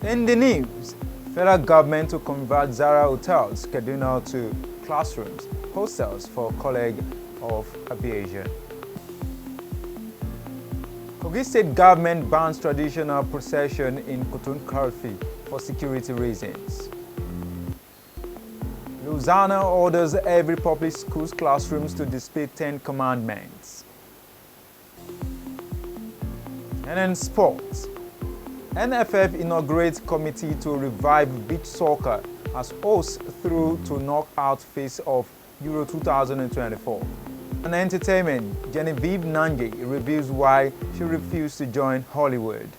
In the news, federal government to convert Zaria Hotels, Kaduna to classrooms, hostels for College of Aviation. Kogi State government bans traditional procession in Koton Karfe for security reasons. Louisiana orders every public school's classrooms to display 10 commandments. And in sports, NFF inaugurates committee to revive beach soccer as hosts through to knockout phase of Euro 2024. And entertainment, Genevieve Nnaji reveals why she refused to join Hollywood.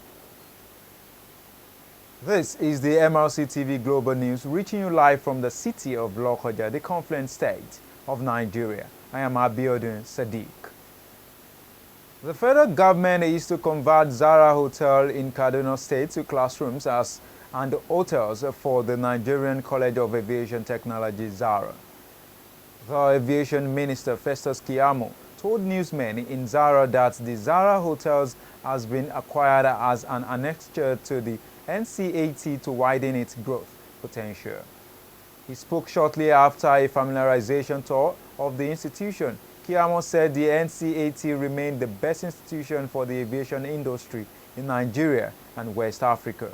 This is the MLC TV Global News, reaching you live from the city of Lokoja, the confluent state of Nigeria. I am Abiodun Sadiq. The federal government is to convert Zaria Hotel in Kaduna State to classrooms and hotels for the Nigerian College of Aviation Technology, Zaria. The Aviation Minister, Festus Keyamo, told newsmen in Zaria that the Zaria Hotels has been acquired as an annexure to the NCAT to widen its growth potential. He spoke shortly after a familiarization tour of the institution. Keyamo said the NCAT remained the best institution for the aviation industry in Nigeria and West Africa.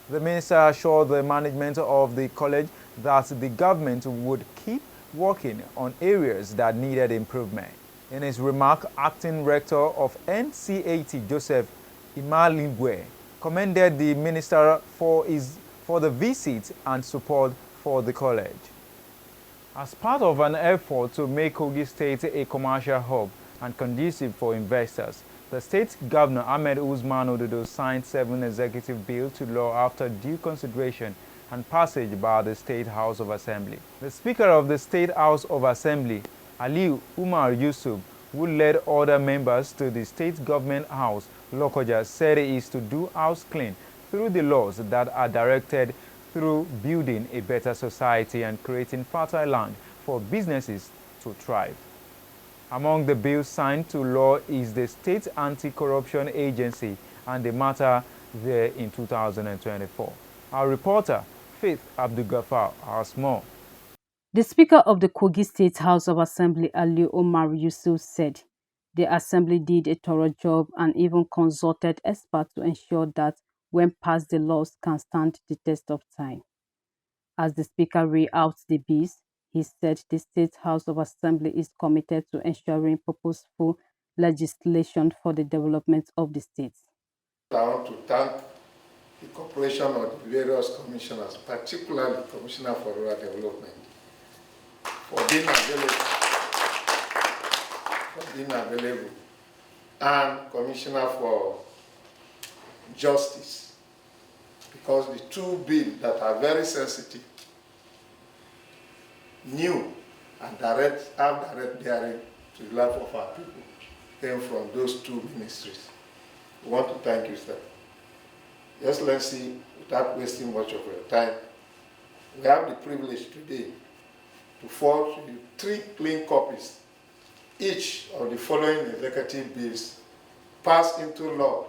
The minister assured the management of the college that the government would keep working on areas that needed improvement. In his remark, acting rector of NCAT, Joseph Imalingwe, commended the minister for the visit and support for the college. As part of an effort to make Kogi State a commercial hub and conducive for investors, the state governor Ahmed Usman Ododo signed 7 executive bills to law after due consideration and passage by the State House of Assembly. The Speaker of the State House of Assembly, Aliu Umar Yusuf, who led other members to the State Government House, Lokoja, said it is to do house clean through the laws that are directed through building a better society and creating fertile land for businesses to thrive. Among the bills signed to law is the State Anti-Corruption Agency and the matter there in 2024. Our reporter, Faith Abdul-Ghaffar, has more. The Speaker of the Kogi State House of Assembly, Ali Omar Yusuf, said the Assembly did a thorough job and even consulted experts to ensure that when passed, the laws can stand the test of time. As the Speaker read out the bills, he said the State House of Assembly is committed to ensuring purposeful legislation for the development of the state. I want to thank the cooperation of the various commissioners, particularly the Commissioner for Rural Development, for being available, and Commissioner for Justice, because the 2 bills that are very sensitive, new, and have direct bearing to the life of our people came from those 2 ministries. We want to thank you, sir. Your Excellency, without wasting much of your time, we have the privilege today to forward to you 3 clean copies, each of the following executive bills passed into law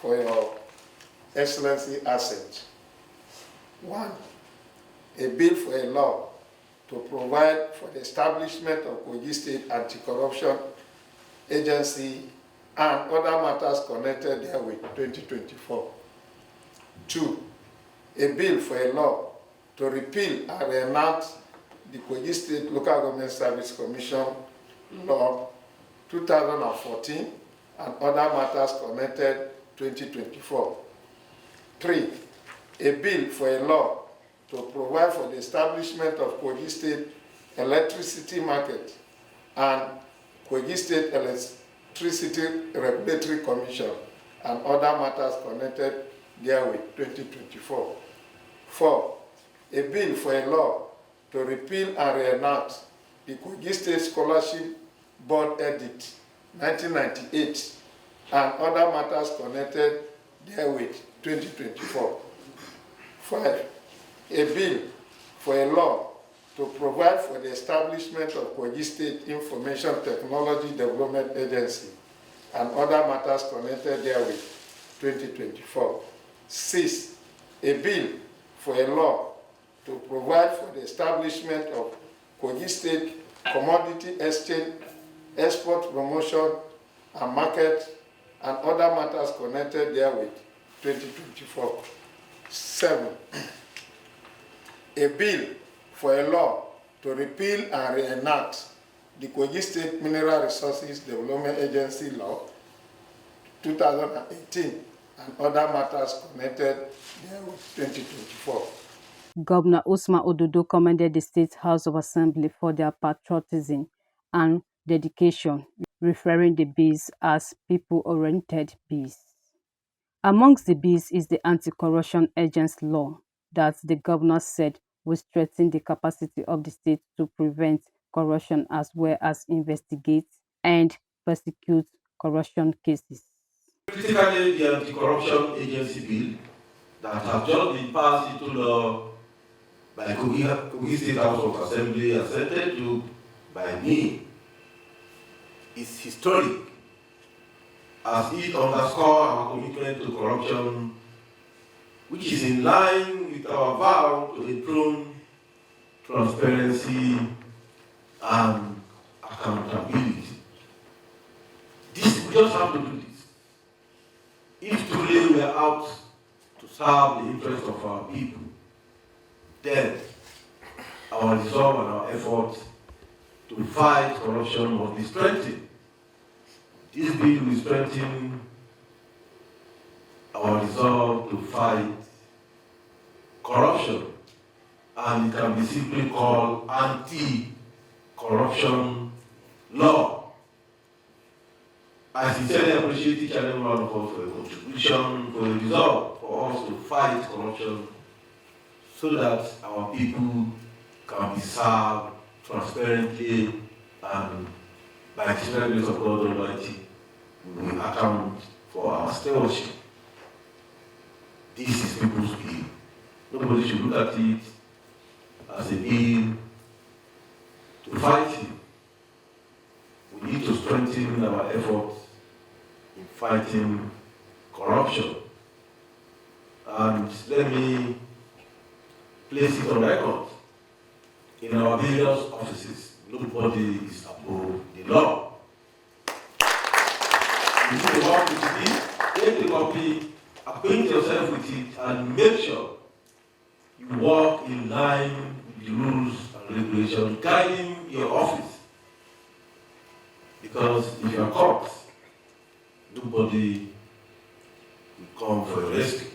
for your Excellency assent. 1. A bill for a law to provide for the establishment of Kogi State Anti-Corruption Agency and other matters connected therewith, 2024. 2. A bill for a law to repeal and enact the Kogi State Local Government Service Commission Law 2014 and other matters connected, 2024. 3. A bill for a law to provide for the establishment of Kogi State Electricity Market and Kogi State Electricity Regulatory Commission and other matters connected therewith, 2024. 4. A bill for a law to repeal and reenact the Kogi State Scholarship Board Edict 1998 and other matters connected therewith, 2024. 5. A bill for a law to provide for the establishment of Kogi State Information Technology Development Agency and other matters connected therewith, 2024. 6. A bill for a law to provide for the establishment of Kogi State Commodity Exchange, Export Promotion and Market, and other matters connected therewith, 2024. 7. A bill for a law to repeal and reenact the Kogi State Mineral Resources Development Agency Law 2018 and other matters connected therewith, 2024. Governor Usman Ododo commended the State House of Assembly for their patriotism and dedication, referring the bills as people-oriented bills. Amongst the bills is the Anti-Corruption Agents Law that the governor said will strengthen the capacity of the state to prevent corruption as well as investigate and prosecute corruption cases. Critically, the Anti-Corruption Agency Bill that has just been passed into law by Kogi State House of Assembly, assented to by me, is historic, as it underscores our commitment to corruption, which is in line with our vow to enthrone transparency and accountability. We just have to do this. If truly we are out to serve the interests of our people, then our resolve and our effort to fight corruption must be strengthened. This bill will strengthen our resolve to fight corruption, and it can be simply called anti-corruption law. I sincerely appreciate each and every one of us for a contribution, for a resolve for us to fight corruption, so that our people can be served transparently, and by the special grace of God Almighty, we will account for our stewardship. This is people's bill. Nobody should look at it as a bill to fight it. We need to strengthen our efforts in fighting corruption. And let me place it on record. In our various offices, nobody is above the law. You need to work with it, take the copy, acquaint yourself with it, and make sure you work in line with the rules and regulations guiding your office. Because if you are caught, nobody will come for your rescue.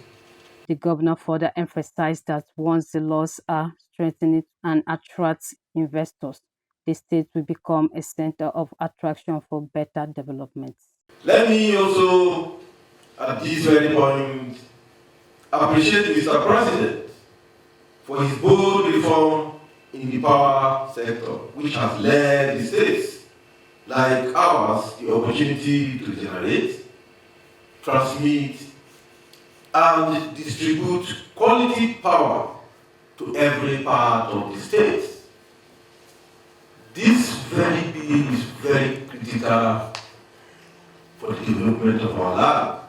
The governor further emphasized that once the laws are strengthened and attract investors, the state will become a center of attraction for better development. Let me also, at this very point, appreciate Mr. President for his bold reform in the power sector, which has led the states like ours the opportunity to generate, transmit, and distribute quality power to every part of the state. This very bill is very critical for the development of our land.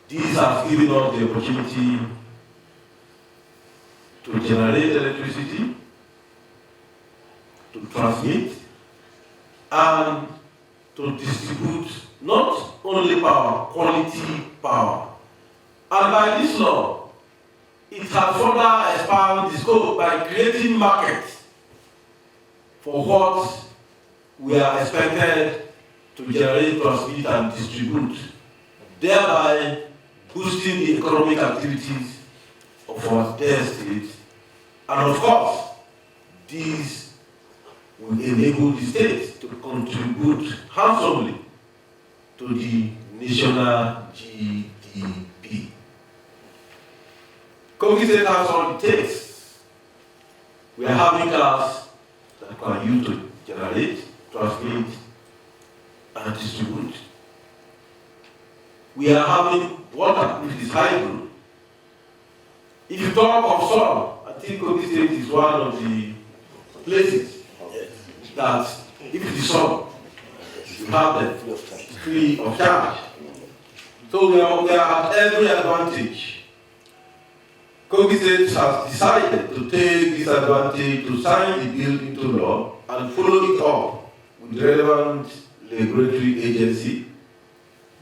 This has given us the opportunity to generate electricity, to transmit, and to distribute not only power, quality power. And by this law, it has further expanded the scope by creating markets for what we are expected to generate, transmit, and distribute, thereby boosting the economic activities of our dear state. And of course, these will enable the state to contribute handsomely to the national GDP. Kogi State has all it takes. We are having cars that can use to generate, transmit, and distribute. We are having water, which is hydro. If you talk of soil, I think Kogi State is one of the places that, if it is soil, you have them free of charge. So we are at every advantage. Kogi State has decided to take this advantage to sign the bill into law and follow it up with the relevant regulatory agency.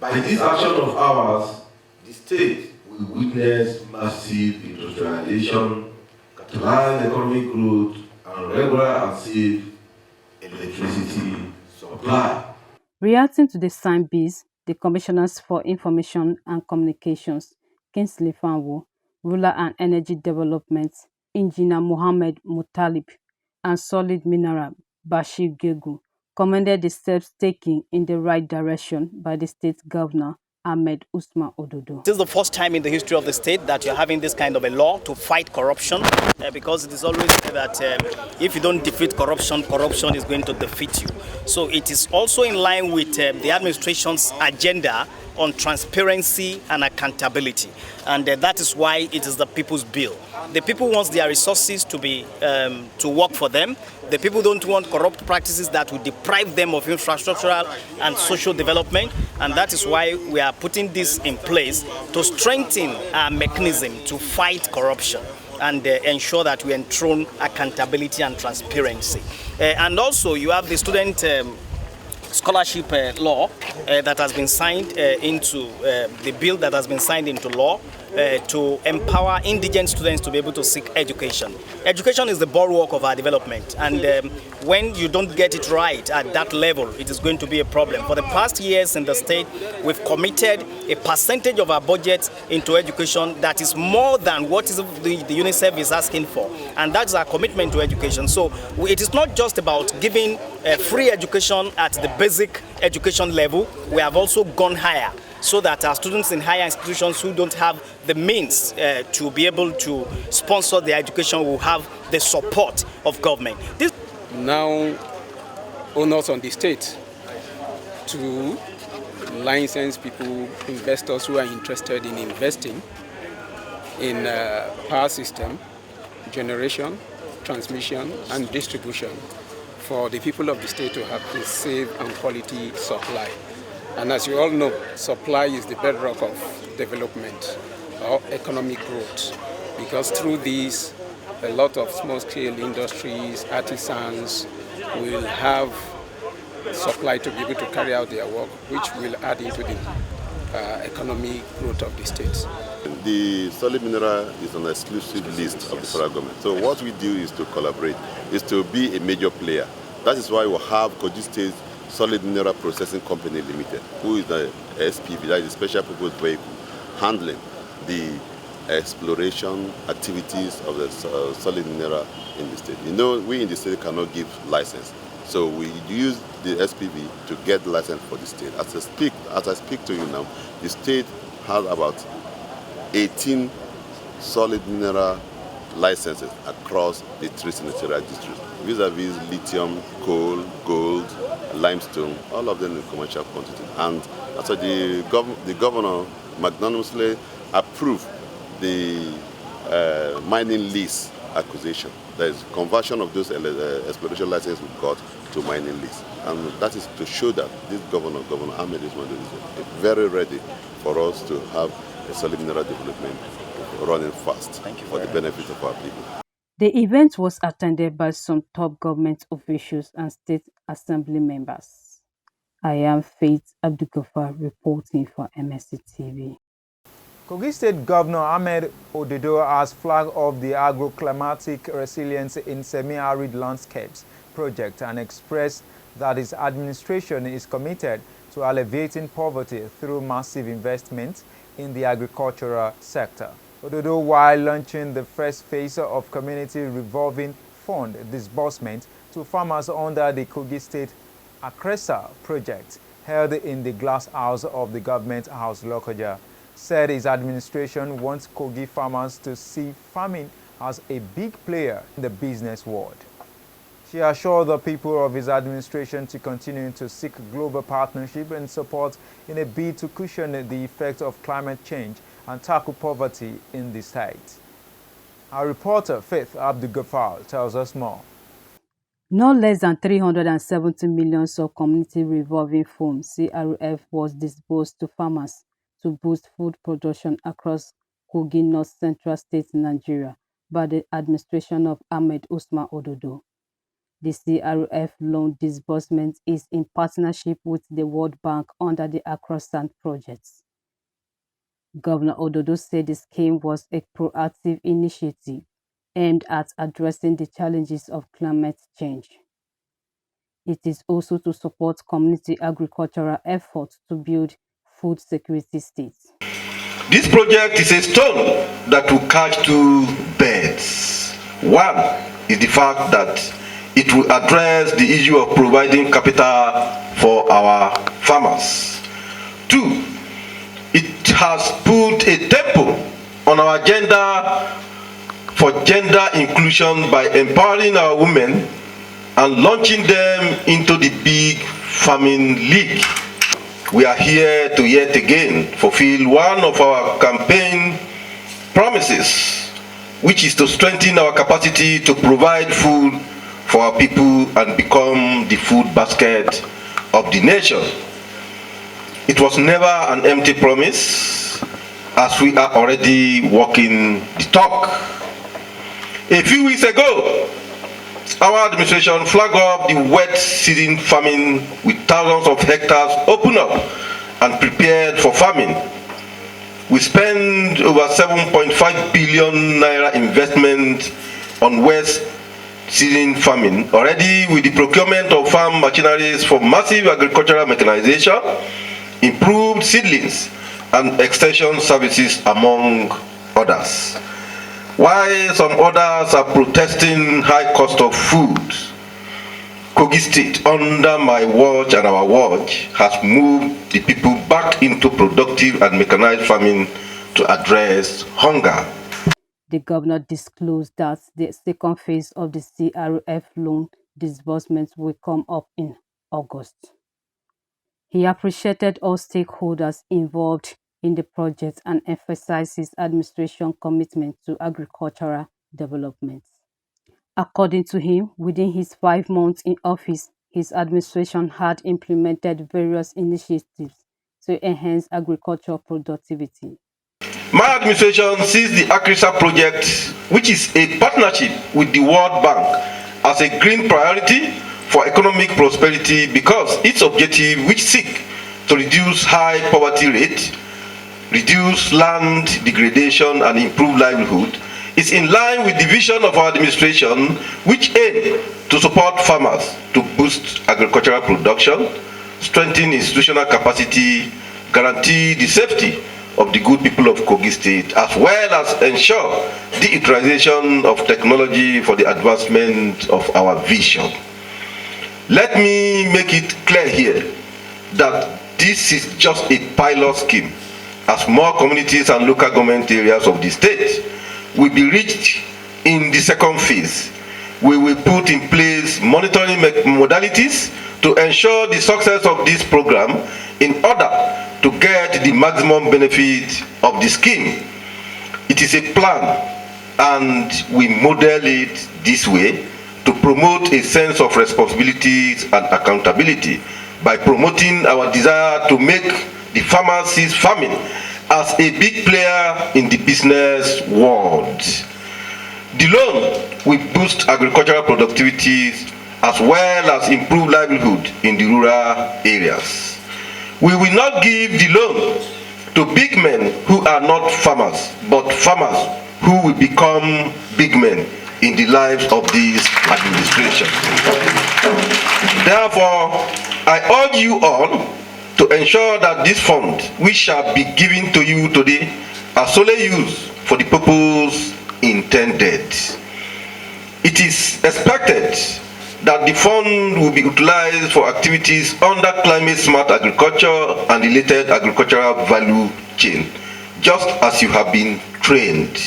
By this action of ours, the state will witness massive industrialization, catalyze economic growth, and regular and safe electricity supply. Reacting to the signed bills, the Commissioners for Information and Communications, Kingsley Fanwo, Rural and Energy Development, Engineer Mohammed Mutalib, and Solid Mineral Bashir Gegu, commended the steps taken in the right direction by the state governor, Ahmed Usman Ododo. This is the first time in the history of the state that you're having this kind of a law to fight corruption, because it is always said that if you don't defeat corruption, corruption is going to defeat you. So it is also in line with the administration's agenda on transparency and accountability, and that is why it is the people's bill. The people want their resources to be to work for them. The people don't want corrupt practices that will deprive them of infrastructural and social development, and that is why we are putting this in place to strengthen our mechanism to fight corruption and ensure that we enthrone accountability and transparency. And also you have the student scholarship law that has been signed into the bill that has been signed into law to empower indigent students to be able to seek education. Education is the bulwark of our development, and when you don't get it right at that level, it is going to be a problem. For the past years in the state, we've committed a percentage of our budget into education that is more than what is the UNICEF is asking for, and that's our commitment to education. So it is not just about giving free education at the basic education level. We have also gone higher, so that our students in higher institutions who don't have the means to be able to sponsor their education will have the support of government. This now onus on the state to license people, investors who are interested in investing in power system, generation, transmission, and distribution for the people of the state to have a safe and quality supply. And as you all know, supply is the bedrock of development or economic growth, because through these, a lot of small-scale industries, artisans will have supply to be able to carry out their work, which will add into the economic growth of the state. The solid mineral is on an exclusive list of the federal government. So what we do is to collaborate, is to be a major player. That is why we have Kogi State Solid Mineral Processing Company Limited, who is the SPV, that is a special purpose vehicle, handling the exploration activities of the solid mineral in the state. You know, we in the state cannot give license, so we use the SPV to get license for the state. As I speak to you now, the state has about 18 solid mineral licenses across the three senatorial districts, vis-a-vis lithium, coal, gold, limestone, all of them in commercial quantity. And so the governor magnanimously approved the mining lease acquisition. There is conversion of those exploration licenses we got to mining lease. And that is to show that this Governor Ahmed Usman is very ready for us to have a solid mineral development running fast for the benefit of our people. The event was attended by some top government officials and state assembly members. I am Faith Abdugafar reporting for MLC TV. Kogi State Governor Ahmed Ododo has flagged off the Agroclimatic Resilience in Semi-Arid Landscapes project and expressed that his administration is committed to alleviating poverty through massive investment in the agricultural sector. Ododo, while launching the first phase of community revolving fund disbursement to farmers under the Kogi State Akresa project held in the glass house of the government house Lokoja, said his administration wants Kogi farmers to see farming as a big player in the business world. She assured the people of his administration to continue to seek global partnership and support in a bid to cushion the effects of climate change and tackle poverty in the state. Our reporter Faith Abdugafar tells us more. No less than 370 million of community revolving fund (CRF) was disbursed to farmers to boost food production across Kogi North Central State, Nigeria, by the administration of Ahmed Usman Ododo. The CRF loan disbursement is in partnership with the World Bank under the Accra Sand project. Governor Ododo said the scheme was a proactive initiative aimed at addressing the challenges of climate change. It is also to support community agricultural efforts to build food security states. This project is a stone that will catch two birds. One is the fact that it will address the issue of providing capital for our farmers. Two, it has put a tempo on our agenda for gender inclusion by empowering our women and launching them into the big farming league. We are here to yet again fulfill one of our campaign promises, which is to strengthen our capacity to provide food for our people and become the food basket of the nation. It was never an empty promise, as we are already walking the talk. A few weeks ago, our administration flagged up the wet season farming with thousands of hectares opened up and prepared for farming. We spent over 7.5 billion naira investment on wet season farming already, with the procurement of farm machineries for massive agricultural mechanization, improved seedlings, and extension services, among others. While some others are protesting high cost of food, Kogi State, under my watch and our watch, has moved the people back into productive and mechanized farming to address hunger. The governor disclosed that the second phase of the CRF loan disbursement will come up in August. He appreciated all stakeholders involved in the project and emphasized his administration's commitment to agricultural development. According to him, within his 5 months in office, his administration had implemented various initiatives to enhance agricultural productivity. My administration sees the AgriSA project, which is a partnership with the World Bank, as a green priority for economic prosperity because its objective, which seek to reduce high poverty rate, reduce land degradation, and improve livelihood, is in line with the vision of our administration, which aim to support farmers to boost agricultural production, strengthen institutional capacity, guarantee the safety of the good people of Kogi State, as well as ensure the utilization of technology for the advancement of our vision. Let me make it clear here that this is just a pilot scheme, as more communities and local government areas of the state will be reached in the second phase. We will put in place monitoring modalities to ensure the success of this program in order to get the maximum benefit of the scheme. It is a plan, and we model it this way to promote a sense of responsibilities and accountability by promoting our desire to make the farmers see farming as a big player in the business world. The loan will boost agricultural productivity as well as improve livelihood in the rural areas. We will not give the loan to big men who are not farmers, but farmers who will become big men in the lives of this administration. Therefore, I urge you all to ensure that this fund, which shall be given to you today, are solely used for the purpose intended. It is expected that the fund will be utilized for activities under climate smart agriculture and related agricultural value chain, just as you have been trained.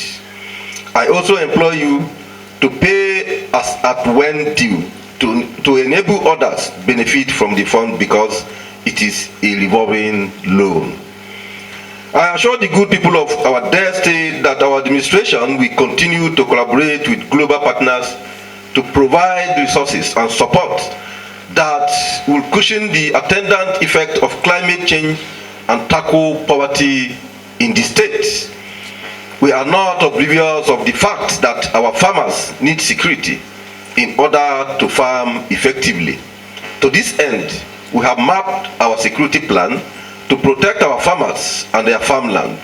I also implore you to pay as at when due to enable others benefit from the fund because it is a revolving loan. I assure the good people of our dear state that our administration will continue to collaborate with global partners to provide resources and support that will cushion the attendant effect of climate change and tackle poverty in the state. We are not oblivious of the fact that our farmers need security in order to farm effectively. To this end, we have mapped our security plan to protect our farmers and their farmland.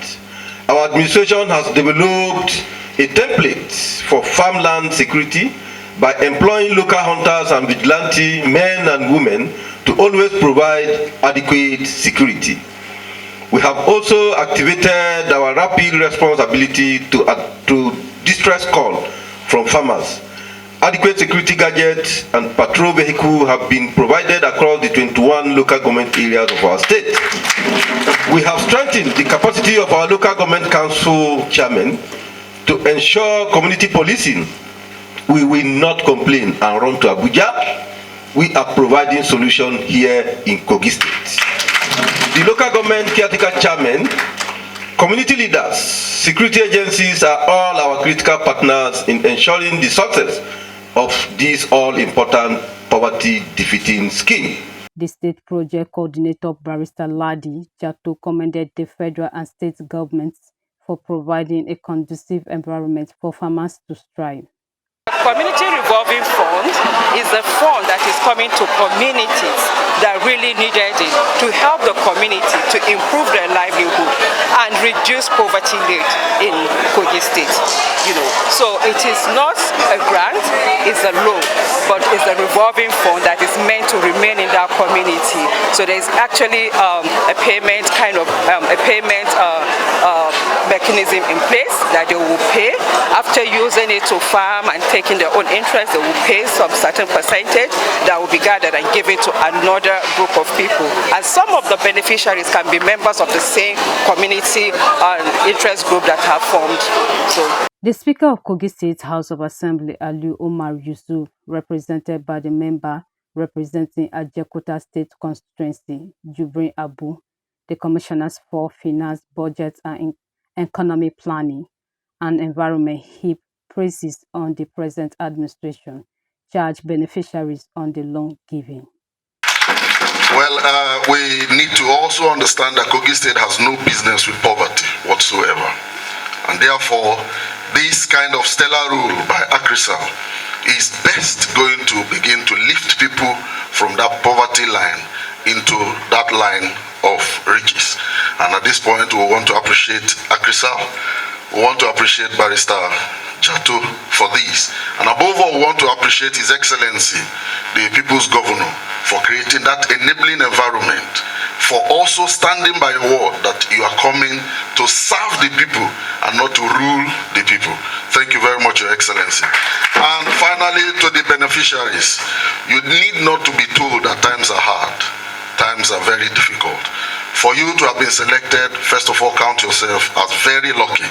Our administration has developed a template for farmland security by employing local hunters and vigilante men and women to always provide adequate security. We have also activated our rapid response ability to distress call from farmers. Adequate security gadgets and patrol vehicles have been provided across the 21 local government areas of our state. We have strengthened the capacity of our local government council chairmen to ensure community policing. We will not complain and run to Abuja. We are providing solutions here in Kogi State. The local government caretaker chairmen, community leaders, security agencies are all our critical partners in ensuring the success of this all-important poverty-defeating scheme. The state project coordinator, Barrister Ladi Jato, commended the federal and state governments for providing a conducive environment for farmers to strive. Community revolving fund is a fund that is coming to communities that really needed it to help the community to improve their livelihood and reduce poverty rate in Kogi State. So it is not a grant, it's a loan, but it's a revolving fund that is meant to remain in that community. So there is actually a payment mechanism in place that they will pay after using it to farm and taking their own interest. They will pay some certain percentage that will be gathered and given to another group of people. And some of the beneficiaries can be members of the same community and interest group that have formed. The Speaker of Kogi State House of Assembly, Aliu Omar Yusuf, represented by the member representing Ajakuta State Constituency, Jubrin Abu, the Commissioners for Finance, Budget and Economy Planning and Environment, heaped praises on the present administration, charged beneficiaries on the loan giving. Well, we need to also understand that Kogi State has no business with poverty whatsoever. And therefore, this kind of stellar rule by AgriCell is best going to begin to lift people from that poverty line into that line of riches. And at this point, we want to appreciate AgriCell. We want to appreciate Barrister Jato for this. And above all, we want to appreciate His Excellency, the People's Governor, for creating that enabling environment, for also standing by your word that you are coming to serve the people and not to rule the people. Thank you very much, Your Excellency. And finally, to the beneficiaries, you need not to be told that times are hard. Times are very difficult. For you to have been selected, first of all, count yourself as very lucky.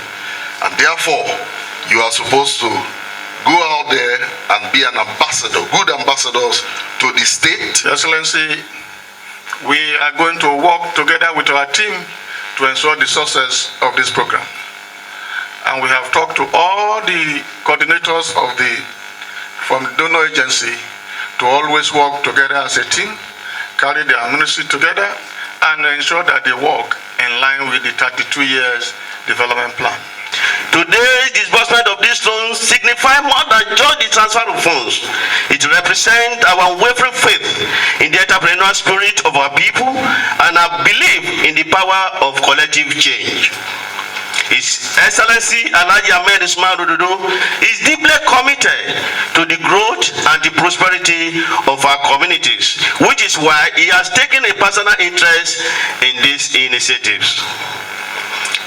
And therefore, you are supposed to go out there and be an ambassador, good ambassadors to the state. Excellency, we are going to work together with our team to ensure the success of this program. And we have talked to all the coordinators from the donor agency to always work together as a team, carry their ministry together, and ensure that they work in line with the 32 years development plan. Today's disbursement of these loans signify more than just the transfer of funds. It represents our unwavering faith in the entrepreneurial spirit of our people and our belief in the power of collective change. His Excellency Nnaji Ododo is deeply committed to the growth and the prosperity of our communities, which is why he has taken a personal interest in these initiatives.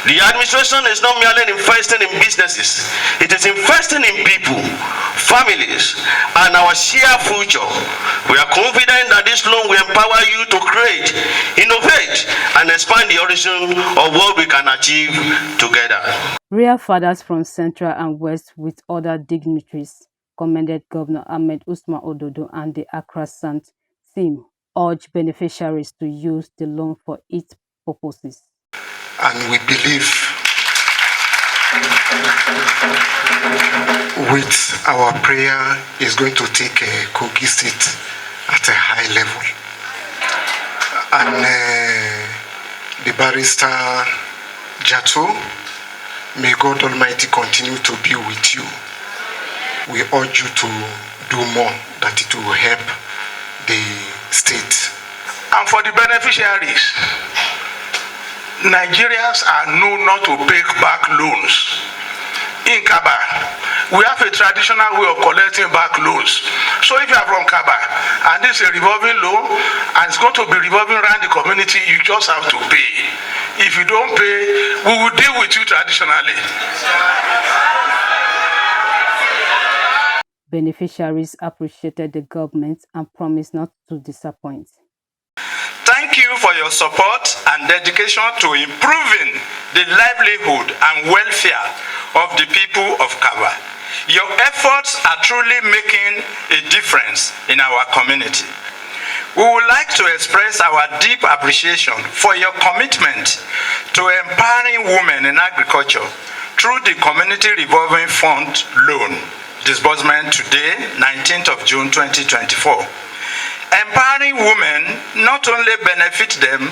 The administration is not merely investing in businesses, it is investing in people, families, and our shared future. We are confident that this loan will empower you to create, innovate, and expand the horizon of what we can achieve together. Real fathers from Central and West with other dignitaries commended Governor Ahmed Usman Ododo and the Accra Sant team, urged beneficiaries to use the loan for its purposes. And we believe with our prayer is going to take Kogi State at a high level. And the barrister Jato. May God Almighty continue to be with you. We urge you to do more, that it will help the state. And for the beneficiaries, Nigerians are known not to pay back loans. In Kaba, we have a traditional way of collecting back loans. So if you are from Kaba and this is a revolving loan and it's going to be revolving around the community, you just have to pay. If you don't pay, we will deal with you traditionally. Beneficiaries appreciated the government and promised not to disappoint. Thank you for your support and dedication to improving the livelihood and welfare of the people of Kaba. Your efforts are truly making a difference in our community. We would like to express our deep appreciation for your commitment to empowering women in agriculture through the Community Revolving Fund loan disbursement today, 19th of June 2024. Empowering women not only benefits them,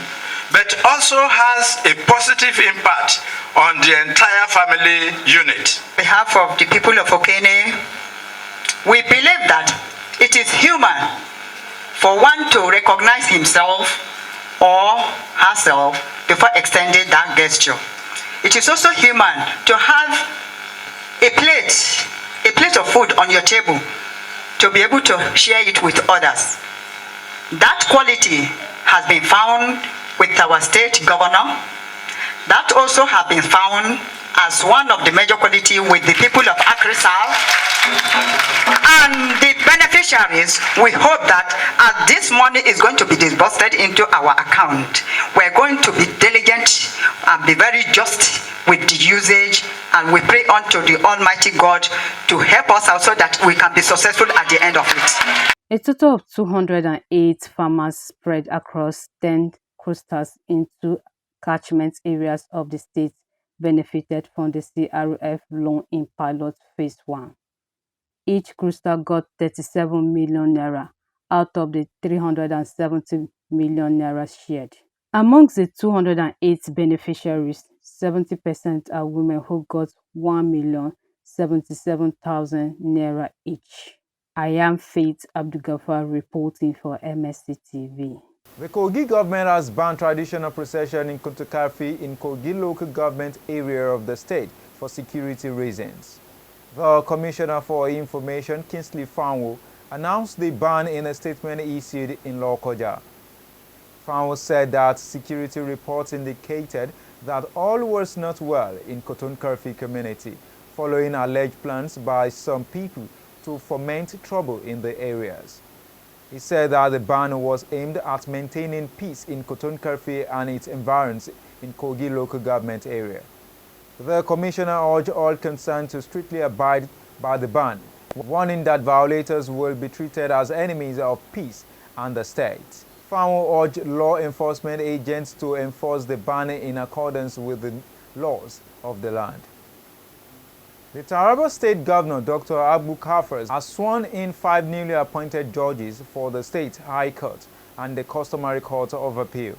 but also has a positive impact on the entire family unit. On behalf of the people of Okene, we believe that it is human for one to recognize himself or herself before extending that gesture. It is also human to have a plate of food on your table to be able to share it with others. That quality has been found with our state governor. That also has been found as one of the major qualities with the people of Akrisal. And the beneficiaries, we hope that as this money is going to be disbursed into our account, we're going to be diligent and be very just with the usage, and we pray unto the Almighty God to help us out so that we can be successful at the end of it. A total of 208 farmers spread across 10 clusters in 2 catchment areas of the state benefited from the CRF loan in pilot phase 1. Each cluster got 37 million naira out of the 370 million naira shared. Amongst the 208 beneficiaries, 70% are women who got 1,077,000 naira each. I am Faith Abdulgafar reporting for MLC TV. The Kogi government has banned traditional procession in Karfe in Kogi local government area of the state for security reasons. The Commissioner for Information, Kingsley Fanwo, announced the ban in a statement issued in Lokoja. Fanwo said that security reports indicated that all was not well in Koton Karfe community, following alleged plans by some people to foment trouble in the areas. He said that the ban was aimed at maintaining peace in Koton Karfe and its environs in Kogi local government area. The Commissioner urged all concerned to strictly abide by the ban, warning that violators will be treated as enemies of peace and the state. Fanwo urged law enforcement agents to enforce the ban in accordance with the laws of the land. The Taraba State Governor, Dr. Abu Karfe, has sworn in 5 newly appointed judges for the State High Court and the Customary Court of Appeal.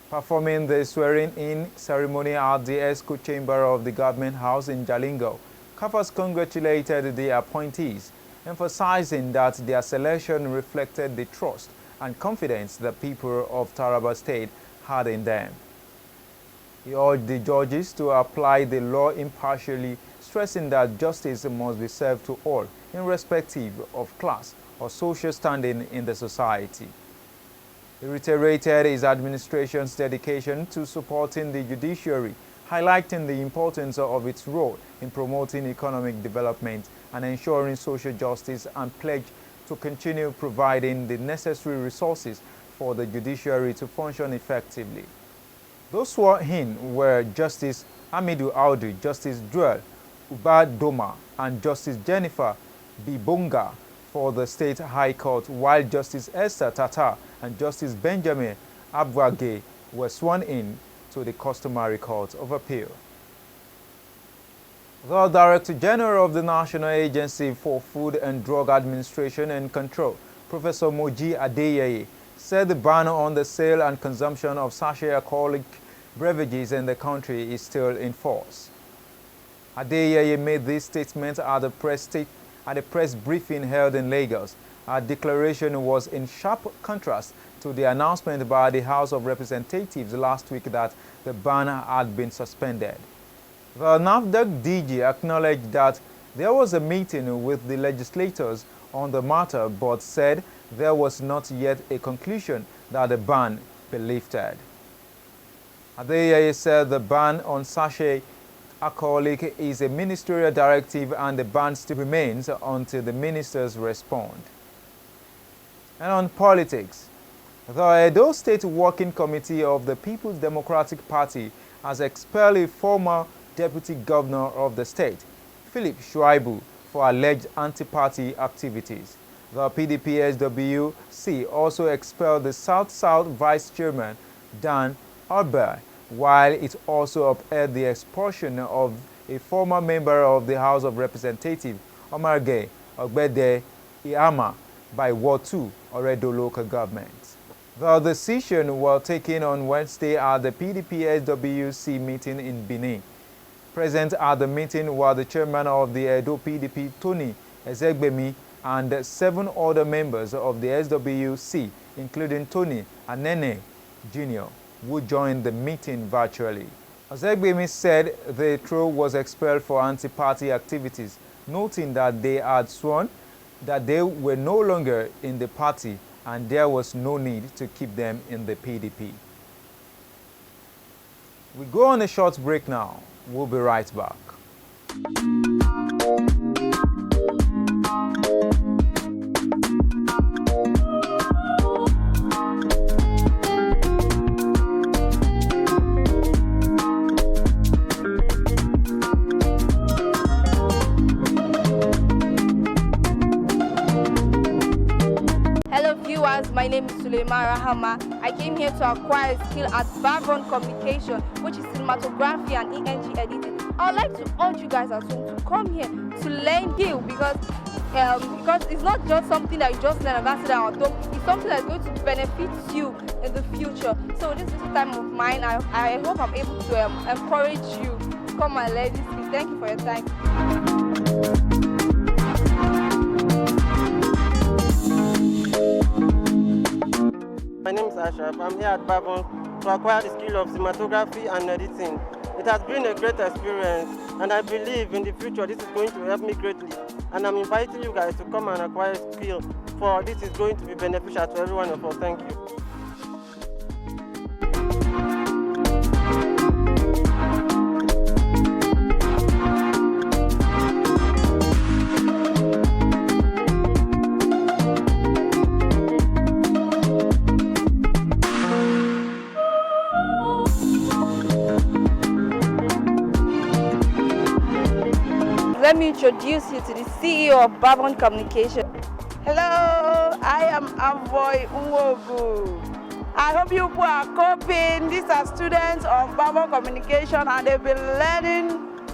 Performing the swearing-in ceremony at the ESCO Chamber of the Government House in Jalingo, Karfe congratulated the appointees, emphasizing that their selection reflected the trust and confidence the people of Taraba State had in them. He urged the judges to apply the law impartially, stressing that justice must be served to all, irrespective of class or social standing in the society. He reiterated his administration's dedication to supporting the judiciary, highlighting the importance of its role in promoting economic development and ensuring social justice, and pledged to continue providing the necessary resources for the judiciary to function effectively. Those sworn in were Justice Amidu Audu, Justice Joel Ubadoma, and Justice Jennifer Bibonga for the State High Court, while Justice Esther Tata and Justice Benjamin Abwage were sworn in to the Customary Court of Appeal. The Director General of the National Agency for Food and Drug Administration and Control, Professor Moji Adeyeye, said the ban on the sale and consumption of sachet alcoholic beverages in the country is still in force. Adeyeye made this statement at a press briefing held in Lagos. Her declaration was in sharp contrast to the announcement by the House of Representatives last week that the ban had been suspended. The NAFDAC DG acknowledged that there was a meeting with the legislators on the matter, but said there was not yet a conclusion that the ban be lifted. Adeyeye said the ban on sachet alcoholic is a ministerial directive and the ban still remains until the ministers respond. And on politics, the Edo State Working Committee of the People's Democratic Party has expelled a former deputy governor of the state, Philip Shaibu, for alleged anti-party activities. The PDP-SWC also expelled the South-South Vice Chairman, Dan Orbih, while it also upheld the expulsion of a former member of the House of Representatives, Omarge Ogbede Keyamo, by Ward 2, Ododo local government. The decision was taken on Wednesday at the PDP-SWC meeting in Benue. Present at the meeting were the chairman of the Edo PDP, Tony Ezegbemi, and 7 other members of the SWC, including Tony and Nnaji Jr., who joined the meeting virtually. Ezegbemi said the trio was expelled for anti-party activities, noting that they had sworn that they were no longer in the party and there was no need to keep them in the PDP. We go on a short break now. We'll be right back. My name is Suleiman Rahama. I came here to acquire a skill at Govt Communication, which is cinematography and ENG editing. I would like to urge you guys at home to come here to learn skill because it's not just something that you just learn and sit down at home. It's something that's going to benefit you in the future. So this little time of mine, I hope I'm able to encourage you to come and learn this skill. Thank you for your time. My name is Ashraf. I'm here at Govt to acquire the skill of cinematography and editing. It has been a great experience, and I believe in the future this is going to help me greatly. And I'm inviting you guys to come and acquire skill, for this is going to be beneficial to every one of us. Thank you. Let me introduce you to the CEO of Govt Communication. Hello, I am Avoy Unwogu. I hope you people are coping. These are students of Govt Communication and they've been learning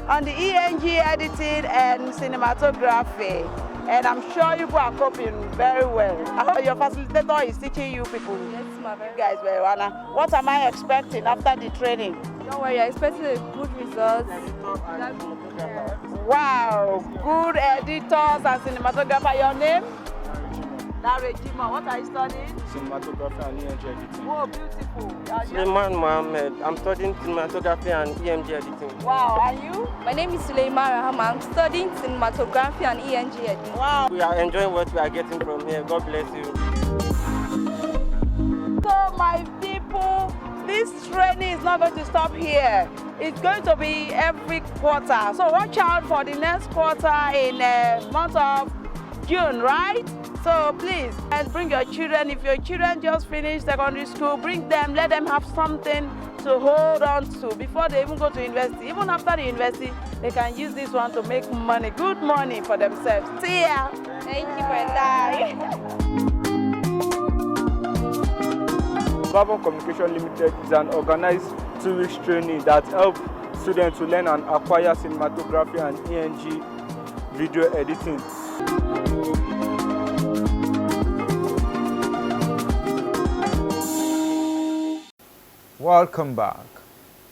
on the ENG editing and cinematography. And I'm sure you people are coping very well. I hope your facilitator is teaching you people. Yes, my you guys very well. What am I expecting after the training? Don't worry, I'm expecting a good result. Wow, good editors and cinematographer. Your name? Narejima. What are you studying? Cinematography and ENG editing. Oh, beautiful. Suleiman Mohammed. I'm studying cinematography and ENG editing. Wow, and you? My name is Suleiman Rahama. I'm studying cinematography and ENG editing. Wow. We are enjoying what we are getting from here. God bless you. So, my people, this training is not going to stop here. It's going to be every quarter. So watch out for the next quarter in the month of June, right? So please, and bring your children. If your children just finished secondary school, bring them, let them have something to hold on to before they even go to university. Even after the university, they can use this one to make money, good money for themselves. See ya. Thank you for your time. Govt Communication Limited is an organized 2-week training that helps students to learn and acquire cinematography and ENG video editing. Welcome back.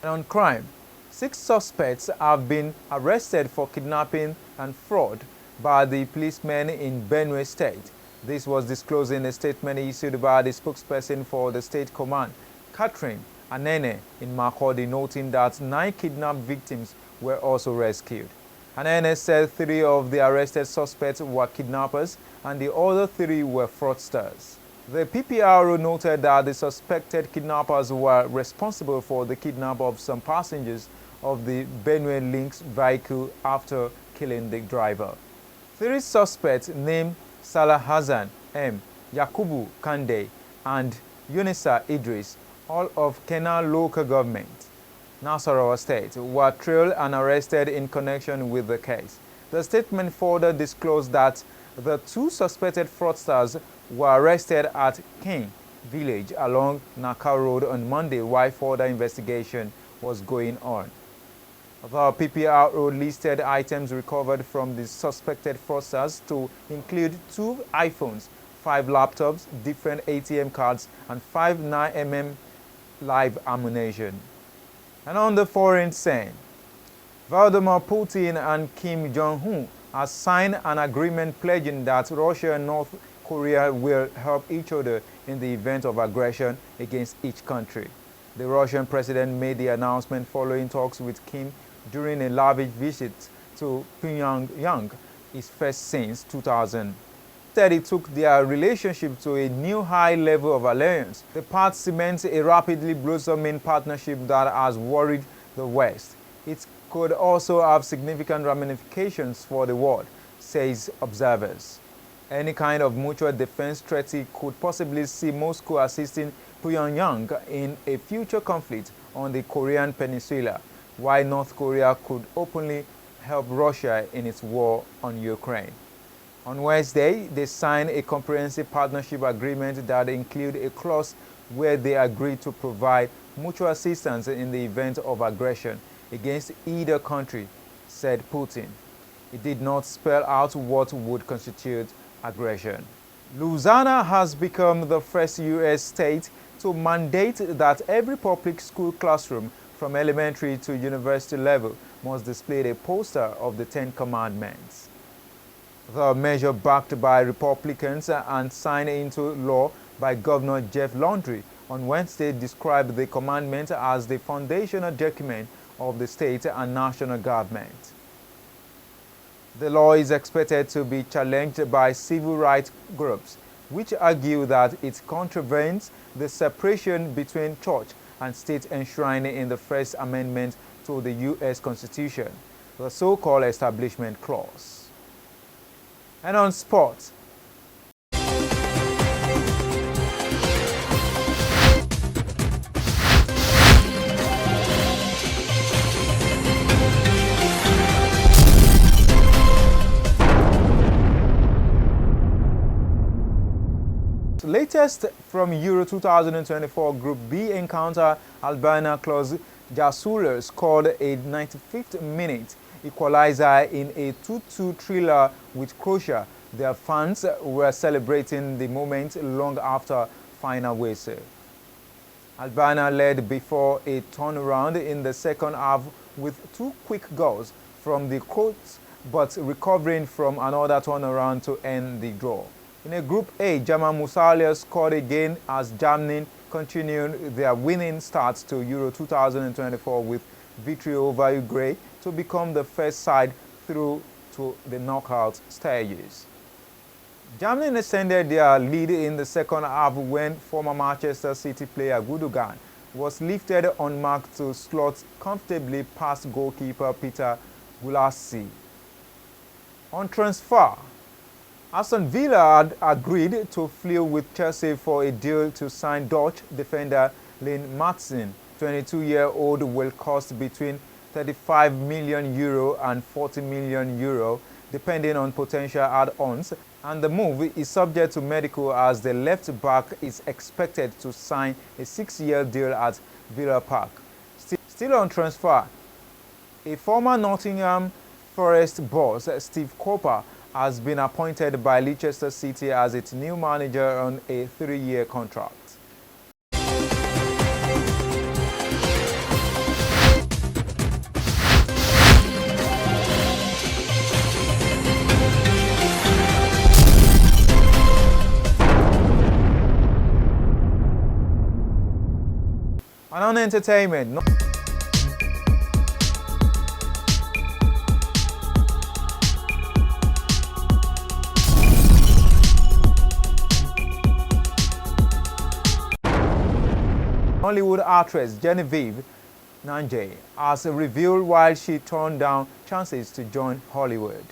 And on crime, 6 suspects have been arrested for kidnapping and fraud by the policemen in Benue State. This was disclosed in a statement issued by the spokesperson for the state command, Catherine Anene, in Makurdi, noting that 9 kidnapped victims were also rescued. Anene said 3 of the arrested suspects were kidnappers and the other 3 were fraudsters. The PPRO noted that the suspected kidnappers were responsible for the kidnap of some passengers of the Benue Lynx vehicle after killing the driver. 3 suspects named Salah Hassan M, Yakubu Kande, and Yunisa Idris, all of Kena local government, Nasarawa State, were trailed and arrested in connection with the case. The statement further disclosed that the 2 suspected fraudsters were arrested at King village along Naka Road on Monday while further investigation was going on. The PPRO listed items recovered from the suspected fraudsters to include 2 iPhones, 5 laptops, different ATM cards, and 5 9mm live ammunition. And on the foreign scene, Vladimir Putin and Kim Jong-un have signed an agreement pledging that Russia and North Korea will help each other in the event of aggression against each country. The Russian president made the announcement following talks with Kim during a lavish visit to Pyongyang, his first since 2000. Instead, it took their relationship to a new high level of alliance. The pact cements a rapidly blossoming partnership that has worried the West. It could also have significant ramifications for the world, says observers. Any kind of mutual defense treaty could possibly see Moscow assisting Pyongyang in a future conflict on the Korean peninsula, while North Korea could openly help Russia in its war on Ukraine. On Wednesday, they signed a comprehensive partnership agreement that included a clause where they agreed to provide mutual assistance in the event of aggression against either country, said Putin. It did not spell out what would constitute aggression. Louisiana has become the first U.S. state to mandate that every public school classroom from elementary to university level must display a poster of the 10 Commandments. The measure, backed by Republicans and signed into law by Governor Jeff Landry on Wednesday, described the commandment as the foundational document of the state and national government. The law is expected to be challenged by civil rights groups, which argue that it contravenes the separation between church and state enshrined in the First Amendment to the U.S. Constitution, the so-called Establishment Clause. And on sports, latest from Euro 2024 Group B encounter, Albania closed Jasula scored a 95th minute equalizer in a 2-2 thriller with Croatia. Their fans were celebrating the moment long after final whistle. Albania led before a turnaround in the second half with 2 quick goals from the Croats, but recovering from another turnaround to end the draw. In a Group A, German Musalia scored again as Germany continued their winning start to Euro 2024 with victory over Ukraine to become the first side through to the knockout stages. Germany extended their lead in the second half when former Manchester City player Gundogan was lifted unmarked to slot comfortably past goalkeeper Peter Gulassi. On transfer, Aston Villa had agreed to flew with Chelsea for a deal to sign Dutch defender Lynn Maatsen. 22-year-old will cost between €35 million and €40 million, depending on potential add-ons, and the move is subject to medical as the left-back is expected to sign a 6-year deal at Villa Park. Still on transfer, a former Nottingham Forest boss, Steve Cooper, has been appointed by Leicester City as its new manager on a 3-year contract. And on entertainment, Hollywood actress Genevieve Nnaji has revealed why she turned down chances to join Hollywood.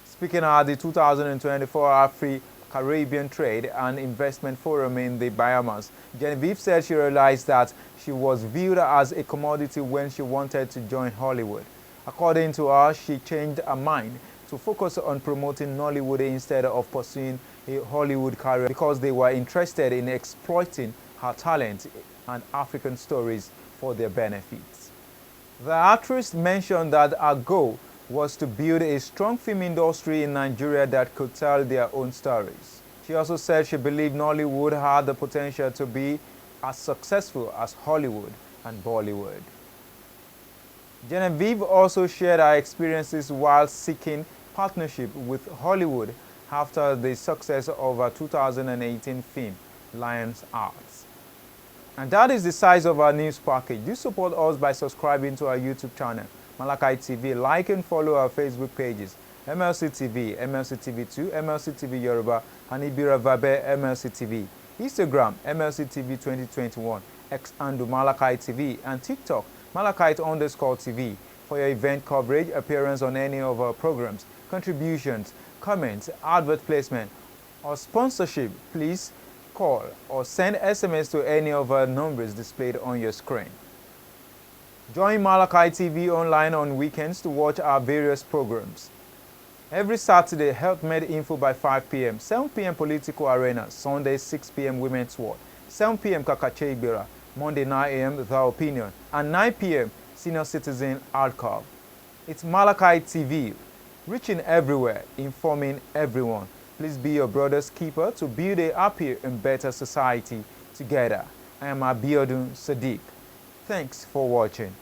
Speaking at the 2024 Afro-Caribbean Trade and Investment Forum in the Bahamas, Genevieve said she realized that she was viewed as a commodity when she wanted to join Hollywood. According to her, she changed her mind to focus on promoting Nollywood instead of pursuing a Hollywood career because they were interested in exploiting her talent and African stories for their benefits. The actress mentioned that her goal was to build a strong film industry in Nigeria that could tell their own stories. She also said she believed Nollywood had the potential to be as successful as Hollywood and Bollywood. Genevieve also shared her experiences while seeking partnership with Hollywood after the success of her 2018 film, Lion's Arts. And that is the size of our news package. Do support us by subscribing to our YouTube channel, Malachi TV. Like and follow our Facebook pages, MLC TV, MLC TV2, MLC TV Yoruba, and Ibira Vabe MLC TV. Instagram, MLC TV 2021, X and Malachi TV, and TikTok, Malachite_TV. For your event coverage, appearance on any of our programs, contributions, comments, advert placement, or sponsorship, please call or send SMS to any of our numbers displayed on your screen. Join Malachi TV online on weekends to watch our various programs. Every Saturday, Health Med Info by 5 p.m., 7 p.m. Political Arena, Sunday 6 p.m. Women's World, 7 p.m. Kakache Ibira, Monday 9 a.m. The Opinion, and 9 p.m. Senior Citizen Archive. It's Malachi TV, reaching everywhere, informing everyone. Please be your brother's keeper to build a happier and better society together. I am Abiodun Sadiq. Thanks for watching.